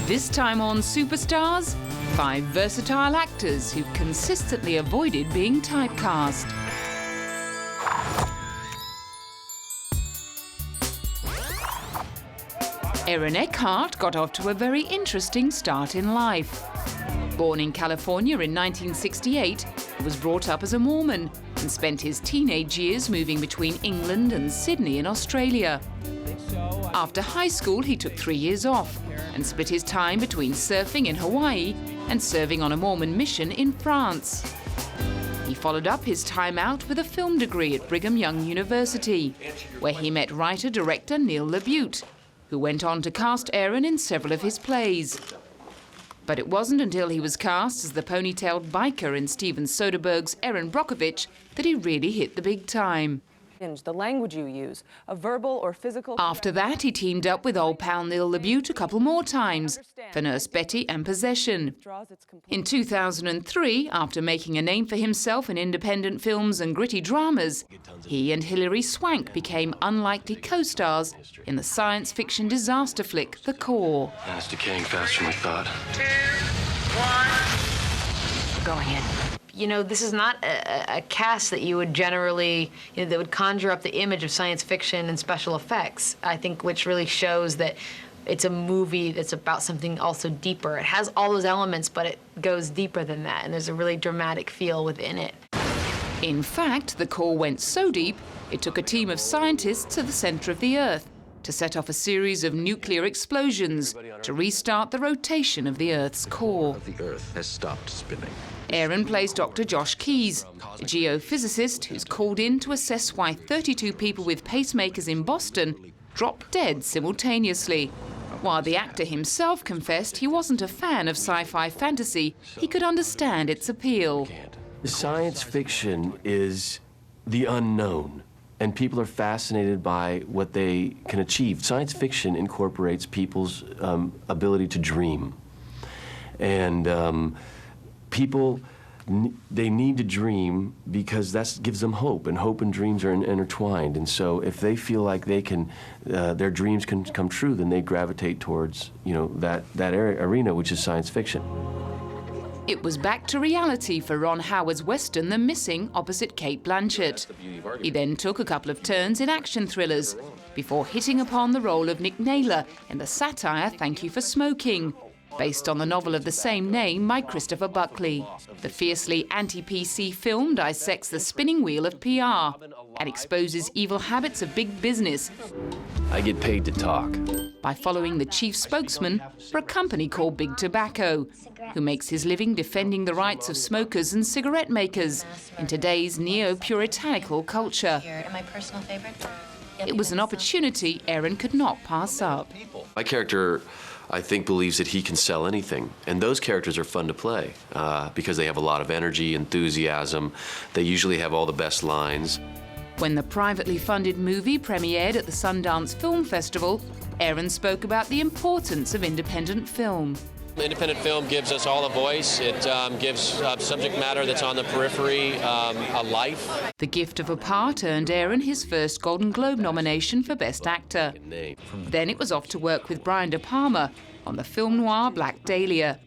This time on Superstars, 5 versatile actors who consistently avoided being typecast. Erin Eckhardt got off to a very interesting start in life. Born in California in 1968, he was brought up as a Mormon and spent his teenage years moving between England and Sydney in Australia. After high school, he took 3 years off and split his time between surfing in Hawaii and serving on a Mormon mission in France. He followed up his time out with a film degree at Brigham Young University, where he met writer-director Neil LaBute, who went on to cast Erin in several of his plays. But it wasn't until he was cast as the ponytailed biker in Steven Soderbergh's Erin Brockovich that he really hit the big time. The language you use, a verbal or physical... After that, he teamed up with old pal Neil LaBute a couple more times for Nurse Betty and Possession. In 2003, after making a name for himself in independent films and gritty dramas, he and Hilary Swank became unlikely co-stars in the science fiction disaster flick The Core. It's decaying faster than we thought. 2, 1. Going in. You know, this is not a cast that you would generally, that would conjure up the image of science fiction and special effects, I think, which really shows that it's a movie that's about something also deeper. It has all those elements, but it goes deeper than that, and there's a really dramatic feel within it. In fact, The Core went so deep, it took a team of scientists to the center of the Earth to set off a series of nuclear explosions to restart the rotation of the Earth's core. The Earth has stopped spinning. Erin plays Dr. Josh Keyes, a geophysicist who's called in to assess why 32 people with pacemakers in Boston dropped dead simultaneously. While the actor himself confessed he wasn't a fan of sci-fi fantasy, he could understand its appeal. Science fiction is the unknown, and people are fascinated by what they can achieve. Science fiction incorporates people's ability to dream. And people, they need to dream because that gives them hope, and hope and dreams are intertwined. And so if they feel like they can, their dreams can come true, then they gravitate towards, that arena, which is science fiction. It was back to reality for Ron Howard's Western The Missing opposite Cate Blanchett. He then took a couple of turns in action thrillers before hitting upon the role of Nick Naylor in the satire Thank You for Smoking, based on the novel of the same name by Christopher Buckley. The fiercely anti-PC film dissects the spinning wheel of PR and exposes evil habits of big business. I get paid to talk. By following the chief spokesman for a company called Big Tobacco, who makes his living defending the rights of smokers and cigarette makers in today's neo-puritanical culture. It was an opportunity Erin could not pass up. My character, I think, believes that he can sell anything, and those characters are fun to play because they have a lot of energy, enthusiasm. They usually have all the best lines. When the privately funded movie premiered at the Sundance Film Festival, Erin spoke about the importance of independent film. Independent film gives us all a voice. It gives subject matter that's on the periphery a life. The Gift of a Part earned Erin his first Golden Globe nomination for Best Actor. Then it was off to work with Brian De Palma on the film noir Black Dahlia,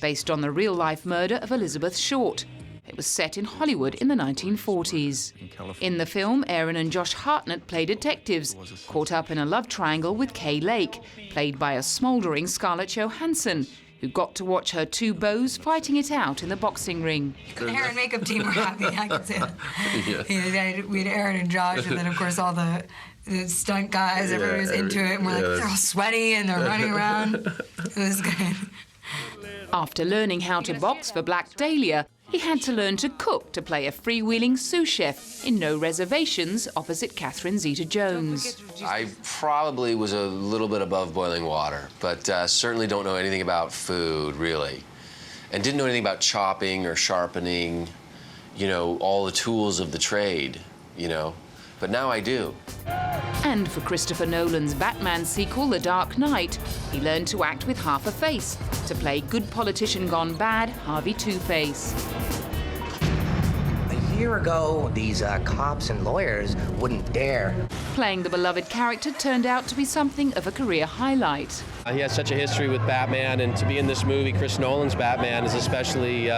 based on the real-life murder of Elizabeth Short. It was set in Hollywood in the 1940s. In the film, Erin and Josh Hartnett play detectives, caught up in a love triangle with Kay Lake, played by a smouldering Scarlett Johansson, who got to watch her two beaux fighting it out in the boxing ring. The hair and makeup team were happy, I can say that. Yeah. We had Erin and Josh, and then, of course, all the stunt guys, everybody was into it, and we're like, they're all sweaty, and they're running around. It was good. After learning how to box for Black Dahlia, he had to learn to cook to play a freewheeling sous chef in No Reservations opposite Catherine Zeta-Jones. I probably was a little bit above boiling water, but certainly don't know anything about food, really. And didn't know anything about chopping or sharpening, all the tools of the trade, But now I do. And for Christopher Nolan's Batman sequel, The Dark Knight, he learned to act with half a face to play good politician gone bad, Harvey Two-Face. A year ago, these cops and lawyers wouldn't dare. Playing the beloved character turned out to be something of a career highlight. He has such a history with Batman, and to be in this movie, Chris Nolan's Batman, is especially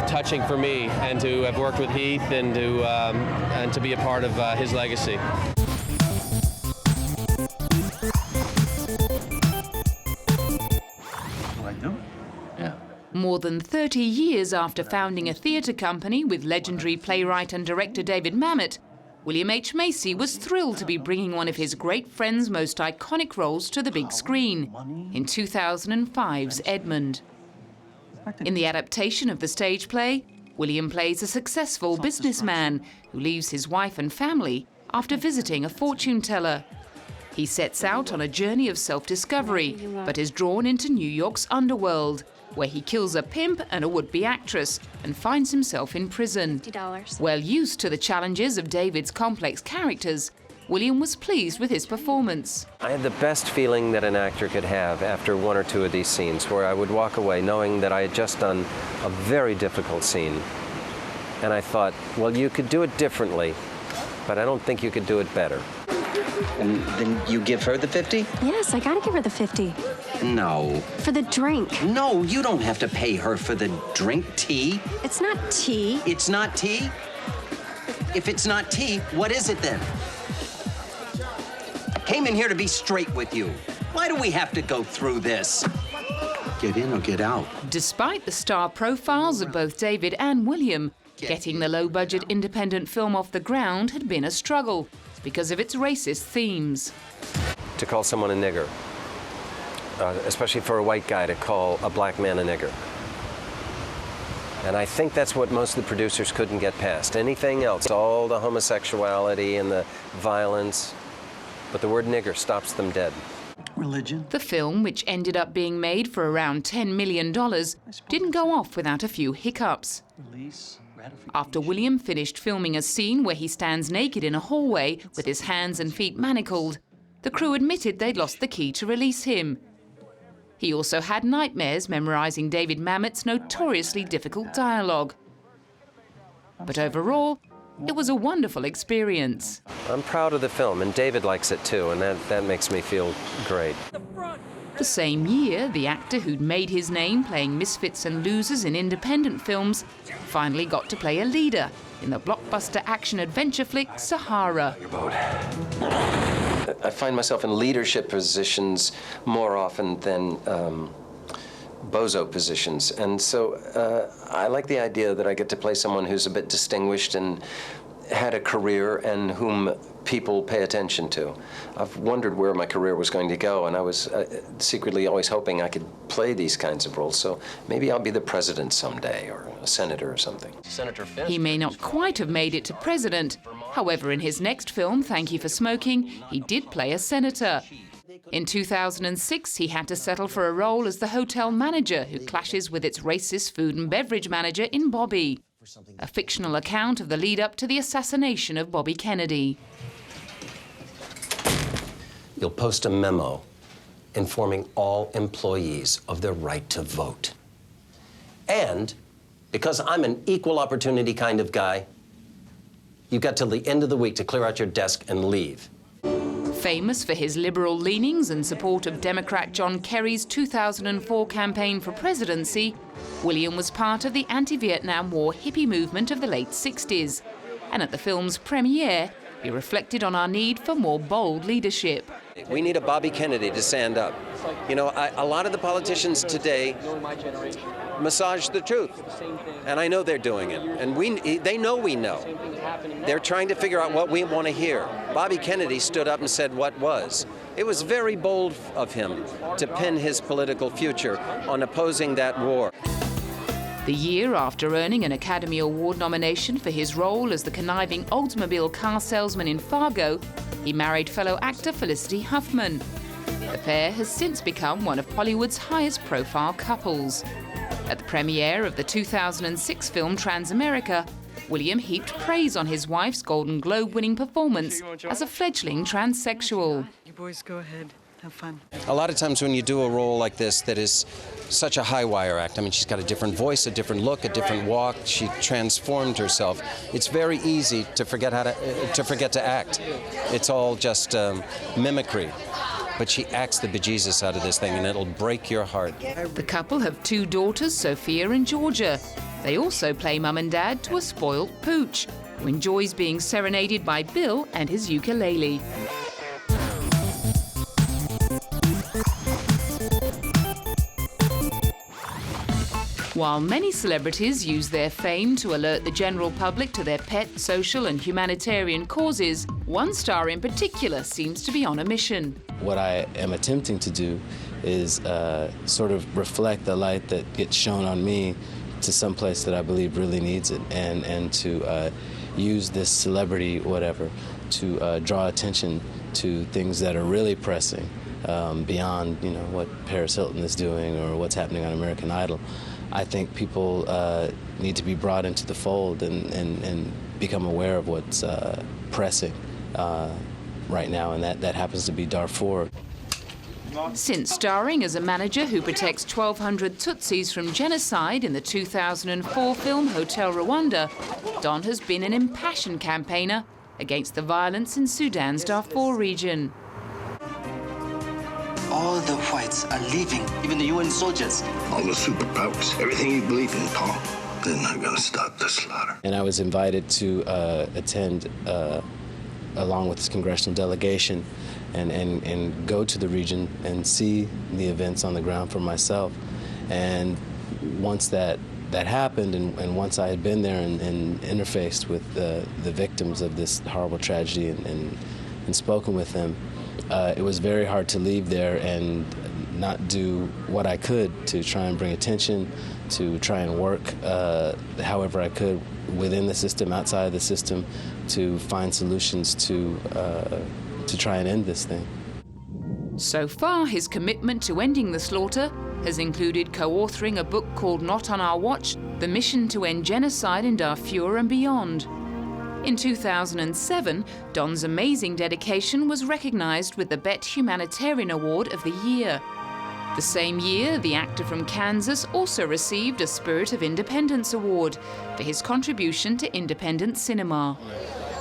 touching for me, and to have worked with Heath and to be a part of his legacy. More than 30 years after founding a theatre company with legendary playwright and director David Mamet, William H. Macy was thrilled to be bringing one of his great friend's most iconic roles to the big screen in 2005's Edmund. In the adaptation of the stage play, William plays a successful businessman who leaves his wife and family after visiting a fortune teller. He sets out on a journey of self-discovery, but is drawn into New York's underworld, where he kills a pimp and a would-be actress and finds himself in prison. $50. Well used to the challenges of David's complex characters, William was pleased with his performance. I had the best feeling that an actor could have after one or two of these scenes, where I would walk away knowing that I had just done a very difficult scene. And I thought, well, you could do it differently, but I don't think you could do it better. And then you give her the 50? Yes, I gotta give her the 50. No. For the drink. No, you don't have to pay her for the drink. Tea? It's not tea. It's not tea? If it's not tea, what is it then? I came in here to be straight with you. Why do we have to go through this? Get in or get out. Despite the star profiles of both David and William, getting the low-budget independent film off the ground had been a struggle because of its racist themes. To call someone a nigger, especially for a white guy to call a black man a nigger. And I think that's what most of the producers couldn't get past. Anything else, all the homosexuality and the violence, but the word nigger stops them dead. Religion? The film, which ended up being made for around $10 million, didn't go off without a few hiccups. After William finished filming a scene where he stands naked in a hallway with his hands and feet manacled, the crew admitted they'd lost the key to release him. He also had nightmares memorizing David Mamet's notoriously difficult dialogue. But overall, it was a wonderful experience. I'm proud of the film, and David likes it too, and that makes me feel great. The same year, the actor who'd made his name playing misfits and losers in independent films finally got to play a leader in the blockbuster action-adventure flick Sahara. I find myself in leadership positions more often than bozo positions. And so I like the idea that I get to play someone who's a bit distinguished and had a career and whom people pay attention to. I've wondered where my career was going to go, and I was secretly always hoping I could play these kinds of roles. So maybe I'll be the president someday, or a senator or something. He may not quite have made it to president. However, in his next film, Thank You for Smoking, he did play a senator. In 2006, he had to settle for a role as the hotel manager who clashes with its racist food and beverage manager in Bobby, a fictional account of the lead-up to the assassination of Bobby Kennedy. You'll post a memo informing all employees of their right to vote. And because I'm an equal opportunity kind of guy, you've got till the end of the week to clear out your desk and leave. Famous for his liberal leanings and support of Democrat John Kerry's 2004 campaign for presidency, William was part of the anti-Vietnam War hippie movement of the late 60s. And at the film's premiere, he reflected on our need for more bold leadership. We need a Bobby Kennedy to stand up. You know, a lot of the politicians today massage the truth, and I know they're doing it, and they know we know. They're trying to figure out what we want to hear. Bobby Kennedy stood up and said what was. It was very bold of him to pin his political future on opposing that war. The year after earning an Academy Award nomination for his role as the conniving Oldsmobile car salesman in Fargo, he married fellow actor Felicity Huffman. The pair has since become one of Hollywood's highest-profile couples. At the premiere of the 2006 film Transamerica, William heaped praise on his wife's Golden Globe-winning performance as a fledgling transsexual. You boys go ahead. Have fun. A lot of times when you do a role like this that is such a high wire act, I mean, she's got a different voice, a different look, a different walk. She transformed herself. It's very easy to forget to act. It's all just mimicry. But she acts the bejesus out of this thing, and it'll break your heart. The couple have 2 daughters, Sophia and Georgia. They also play mum and dad to a spoiled pooch, who enjoys being serenaded by Bill and his ukulele. While many celebrities use their fame to alert the general public to their pet, social and humanitarian causes, one star in particular seems to be on a mission. What I am attempting to do is sort of reflect the light that gets shown on me to some place that I believe really needs it, and to use this celebrity, whatever, to draw attention to things that are really pressing beyond, you know, what Paris Hilton is doing or what's happening on American Idol. I think people need to be brought into the fold and become aware of what's pressing right now, and that happens to be Darfur. Since starring as a manager who protects 1,200 Tutsis from genocide in the 2004 film Hotel Rwanda, Don has been an impassioned campaigner against the violence in Sudan's Darfur region. All the whites are leaving, even the UN soldiers. All the superpowers, everything you believe in, Paul, they're not gonna stop the slaughter. And I was invited to attend, along with this congressional delegation, and go to the region and see the events on the ground for myself. And once that happened, and once I had been there and interfaced with the victims of this horrible tragedy and spoken with them, it was very hard to leave there and not do what I could to try and bring attention, to try and work however I could within the system, outside the system, to find solutions to try and end this thing. So far, his commitment to ending the slaughter has included co-authoring a book called Not on Our Watch, The Mission to End Genocide in Darfur and Beyond. In 2007, Don's amazing dedication was recognized with the Bet Humanitarian Award of the Year. The same year, the actor from Kansas also received a Spirit of Independence Award for his contribution to independent cinema.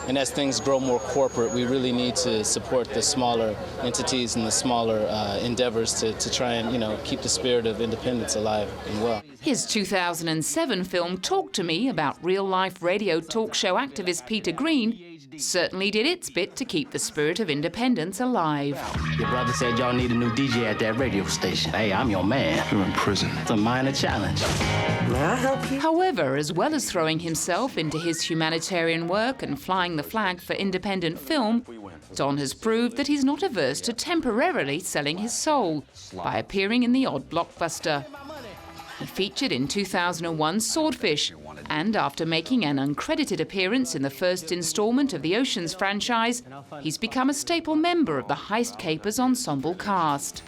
And as things grow more corporate, we really need to support the smaller entities and the smaller endeavors to try and, you know, keep the spirit of independence alive and well. His 2007 film Talk to Me, about real-life radio talk show activist Peter Green, certainly did its bit to keep the spirit of independence alive. Your brother said y'all need a new DJ at that radio station. Hey, I'm your man. You're in prison. It's a minor challenge. May I help you? However, as well as throwing himself into his humanitarian work and flying the flag for independent film, Don has proved that he's not averse to temporarily selling his soul by appearing in the odd blockbuster. He featured in 2001's Swordfish, and after making an uncredited appearance in the first installment of the Ocean's franchise, he's become a staple member of the Heist Capers ensemble cast.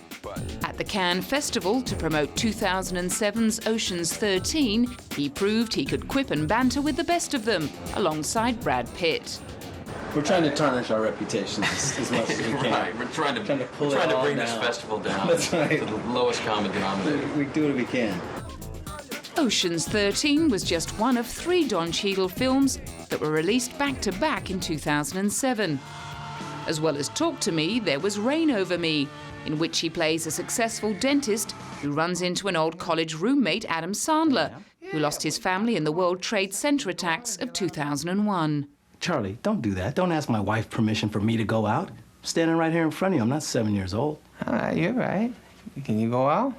At the Cannes Festival to promote 2007's Ocean's 13, he proved he could quip and banter with the best of them, alongside Brad Pitt. We're trying to tarnish our reputations as much as we can. Right, we're trying to bring this festival down That's right. to the lowest common denominator. We do what we can. Ocean's 13 was just one of 3 Don Cheadle films that were released back-to-back in 2007. As well as Talk to Me, there was Reign Over Me, in which he plays a successful dentist who runs into an old college roommate, Adam Sandler, who lost his family in the World Trade Center attacks of 2001. Charlie, don't do that. Don't ask my wife permission for me to go out. I'm standing right here in front of you. I'm not 7 years old. You're right. Can you go out?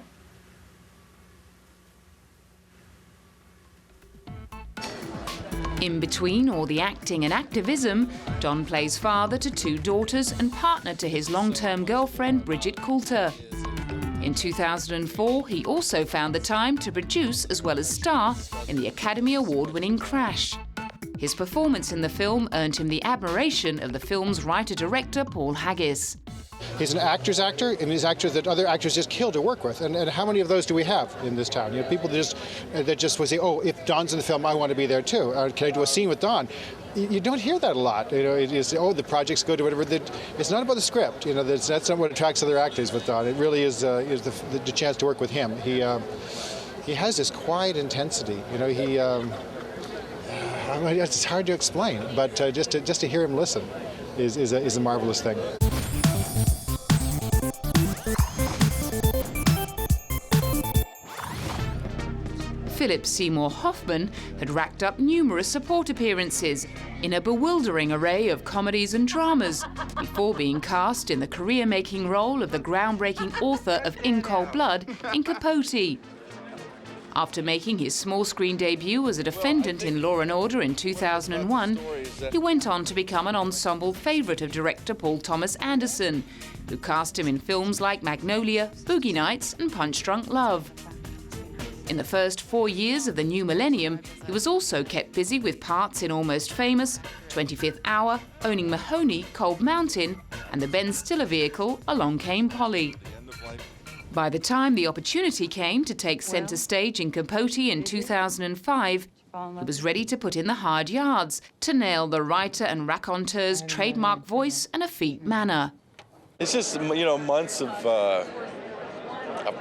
In between all the acting and activism, Don plays father to 2 daughters and partner to his long-term girlfriend, Bridget Coulter. In 2004, he also found the time to produce as well as star in the Academy Award-winning Crash. His performance in the film earned him the admiration of the film's writer-director, Paul Haggis. He's an actor's actor, and he's actors that other actors just kill to work with. And how many of those do we have in this town? You know, people that just would say, oh, if Don's in the film, I want to be there too. Or can I do a scene with Don? You don't hear that a lot. You know, it is, oh, the project's good or whatever. It's not about the script. You know, that's not what attracts other actors with Don. It really is the chance to work with him. He has this quiet intensity. You know, it's hard to explain, but just to hear him listen is a marvelous thing. PhilipSeymour Hoffman had racked up numerous support appearances in a bewildering array of comedies and dramas before being cast in the career-making role of the groundbreaking author of In Cold Blood in Capote. After making his small-screen debut as a defendant in Law & Order in 2001, he went on to become an ensemble favourite of director Paul Thomas Anderson, who cast him in films like Magnolia, Boogie Nights and Punch Drunk Love. In the first 4 years of the new millennium, he was also kept busy with parts in Almost Famous, 25th Hour, Owning Mahoney, Cold Mountain, and the Ben Stiller vehicle Along Came Polly. By the time the opportunity came to take centre stage in Capote in 2005, he was ready to put in the hard yards to nail the writer and raconteur's trademark voice and effete manner. It's just, you know, months of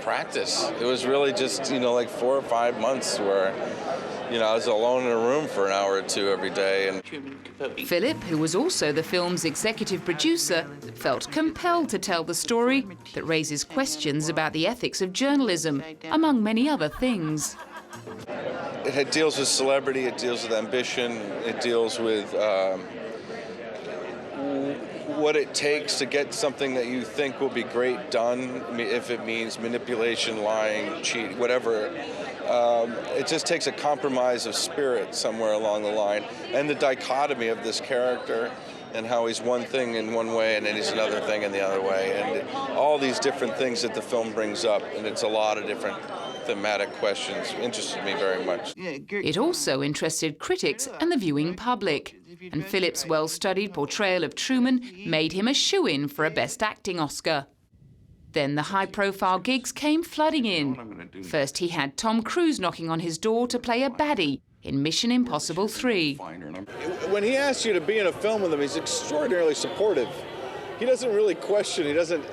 practice. It was really just, you know, like 4 or 5 months where, you know, I was alone in a room for an hour or two every day. And Philip, who was also the film's executive producer, felt compelled to tell the story that raises questions about the ethics of journalism, among many other things. It deals with celebrity, it deals with ambition, it deals with what it takes to get something that you think will be great done, if it means manipulation, lying, cheat, whatever. It just takes a compromise of spirit somewhere along the line, and the dichotomy of this character and how he's one thing in one way and then he's another thing in the other way, and all these different things that the film brings up, and it's a lot of different thematic questions. Interested me very much. It also interested critics and the viewing public, and Philip's well-studied portrayal of Truman made him a shoo-in for a Best Acting Oscar. Then the high-profile gigs came flooding in. First he had Tom Cruise knocking on his door to play a baddie in Mission Impossible 3. When he asks you to be in a film with him, he's extraordinarily supportive. He doesn't really question, he doesn't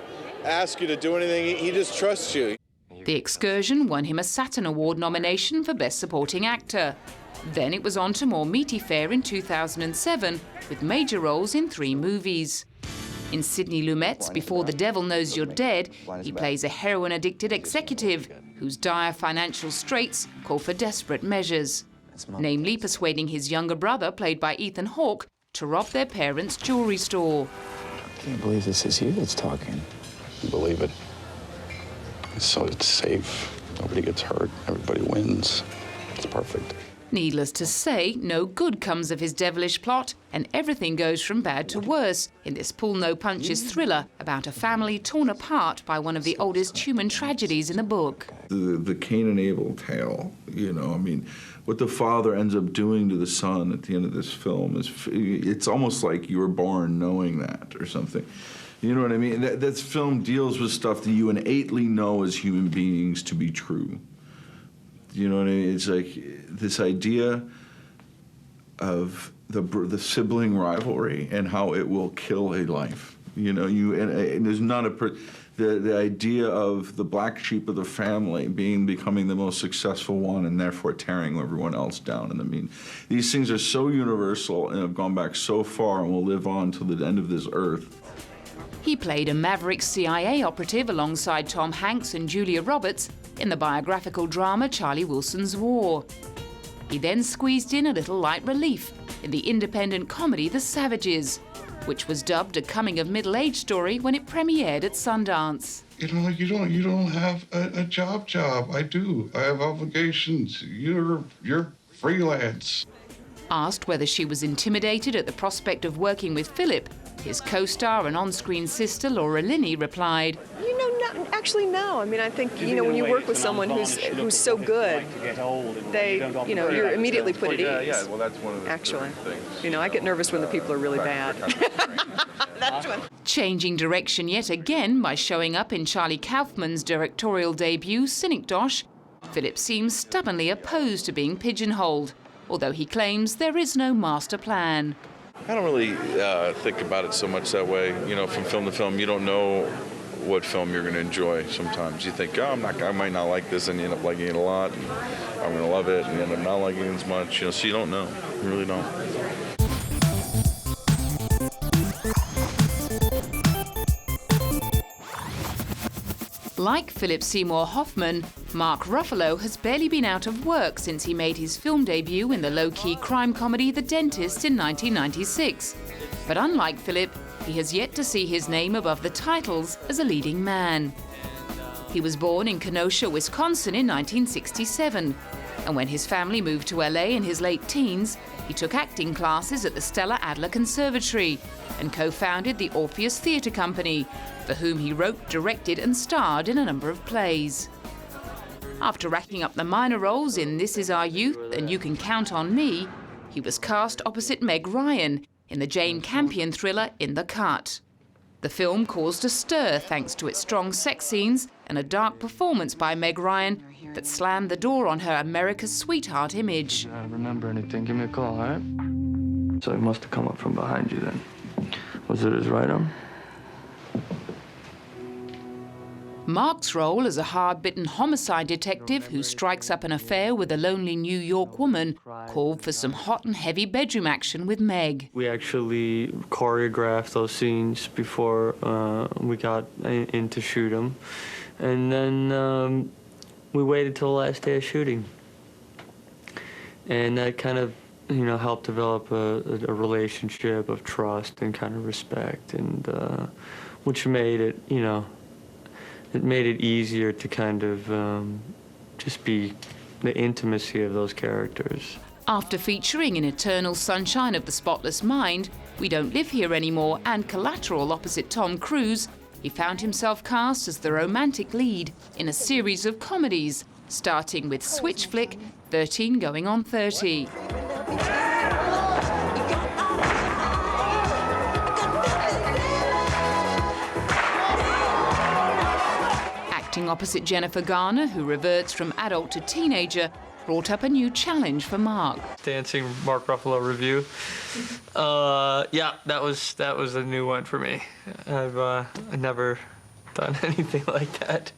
ask you to do anything, he just trusts you. The Excursion won him a Saturn Award nomination for Best Supporting Actor. Then it was on to more meaty fare in 2007, with major roles in 3 movies. In Sidney Lumet's Before the Devil Knows You're Dead, he plays a heroin-addicted executive whose dire financial straits call for desperate measures, namely persuading his younger brother, played by Ethan Hawke, to rob their parents' jewelry store. I can't believe this is you that's talking. Believe it. So it's safe. Nobody gets hurt. Everybody wins. It's perfect. Needless to say, no good comes of his devilish plot, and everything goes from bad to worse in this pull-no-punches thriller about a family torn apart by one of the oldest human tragedies in the book. The Cain and Abel tale, you know, I mean, what the father ends up doing to the son at the end of this film is, it's almost like you were born knowing that or something. You know what I mean? That film deals with stuff that you innately know as human beings to be true. You know what I mean? It's like this idea of the sibling rivalry and how it will kill a life. You know, and there's not the idea of the black sheep of the family becoming the most successful one and therefore tearing everyone else down. And I mean, these things are so universal and have gone back so far and will live on till the end of this earth. He played a maverick CIA operative alongside Tom Hanks and Julia Roberts in the biographical drama Charlie Wilson's War. He then squeezed in a little light relief in the independent comedy The Savages, which was dubbed a coming-of-middle-age story when it premiered at Sundance. You know, you don't have a job. I do. I have obligations. You're freelance. Asked whether she was intimidated at the prospect of working with Philip, his co-star and on-screen sister Laura Linney replied, You know, actually, no. I mean, I think, you know, when you work with someone who's so good, you know, you're immediately put at ease. Yeah, well, that's one of the actually things. You know, I get nervous when the people are really bad. That's one. Changing direction yet again by showing up in Charlie Kaufman's directorial debut, Cynic Dosh, Philip seems stubbornly opposed to being pigeonholed, although he claims there is no master plan. I don't really think about it so much that way. You know, from film to film, you don't know what film you're going to enjoy sometimes. You think, oh, I might not like this, and you end up liking it a lot, and I'm going to love it, and you end up not liking it as much. You know, so you don't know. You really don't. Like PhilipSeymour Hoffman, Mark Ruffalo has barely been out of work since he made his film debut in the low-key crime comedy The Dentist in 1996. But unlike Philip, he has yet to see his name above the titles as a leading man. He was born in Kenosha, Wisconsin in 1967, and when his family moved to LA in his late teens, he took acting classes at the Stella Adler Conservatory and co-founded the Orpheus Theatre Company, for whom he wrote, directed and starred in a number of plays. After racking up the minor roles in This Is Our Youth and You Can Count on Me, he was cast opposite Meg Ryan in the Jane Campion thriller In the Cut. The film caused a stir thanks to its strong sex scenes and a dark performance by Meg Ryan that slammed the door on her America's sweetheart image. Remember anything, give me a call, all right? So he must have come up from behind you then. Was it his right arm? Mark's role as a hard-bitten homicide detective who strikes up an affair with a lonely New York woman called for some hot and heavy bedroom action with Meg. We actually choreographed those scenes before we got in to shoot them. And then we waited till the last day of shooting. And that kind of, you know, helped develop a relationship of trust and kind of respect, and which made it, you know, it made it easier to kind of just be the intimacy of those characters. After featuring in Eternal Sunshine of the Spotless Mind, We Don't Live Here Anymore, and Collateral opposite Tom Cruise, he found himself cast as the romantic lead in a series of comedies, starting with Switch flick 13 Going on 30. Acting opposite Jennifer Garner, who reverts from adult to teenager, brought up a new challenge for Mark. Dancing Mark Ruffalo review. Yeah, that was a new one for me. I've never done anything like that,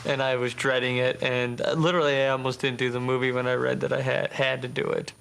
and I was dreading it. And literally, I almost didn't do the movie when I read that I had to do it.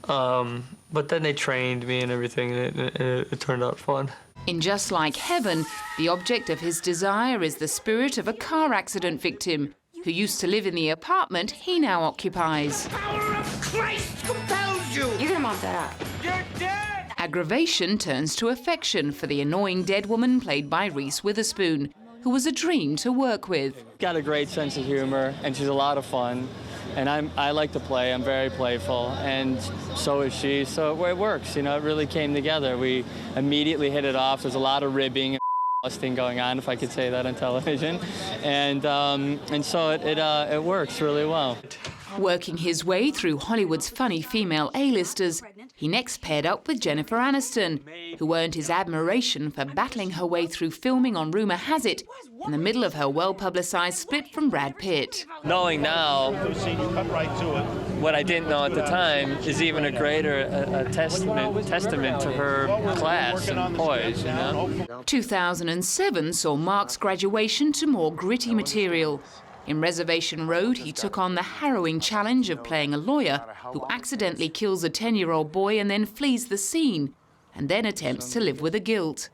But then they trained me and everything, and it turned out fun. In Just Like Heaven, the object of his desire is the spirit of a car accident victim who used to live in the apartment he now occupies. The power of Christ compels you! You're gonna mop that up. You're dead! Aggravation turns to affection for the annoying dead woman played by Reese Witherspoon, who was a dream to work with. Got a great sense of humor, and she's a lot of fun. And I like to play, I'm very playful, and so is she, so it works, you know, it really came together. We immediately hit it off. There's a lot of ribbing and busting going on, if I could say that on television, and so it works really well. Working his way through Hollywood's funny female A-listers, he next paired up with Jennifer Aniston, who earned his admiration for battling her way through filming on Rumor Has It in the middle of her well-publicized split from Brad Pitt. Knowing now what I didn't know at the time is even a greater testament to her class and poise, you know? 2007 saw Mark's graduation to more gritty material. In Reservation Road, he took on the harrowing challenge of playing a lawyer who accidentally kills a 10-year-old boy and then flees the scene, and then attempts to live with the guilt.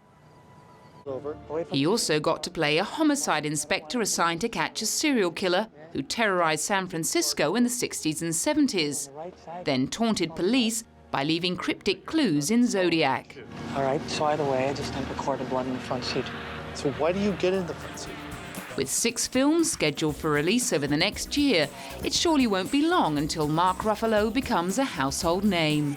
He also got to play a homicide inspector assigned to catch a serial killer who terrorized San Francisco in the 60s and 70s, then taunted police by leaving cryptic clues in Zodiac. All right, so either way, I just had recorded blood in the front seat. So why do you get in the front seat? With 6 films scheduled for release over the next year, it surely won't be long until Mark Ruffalo becomes a household name.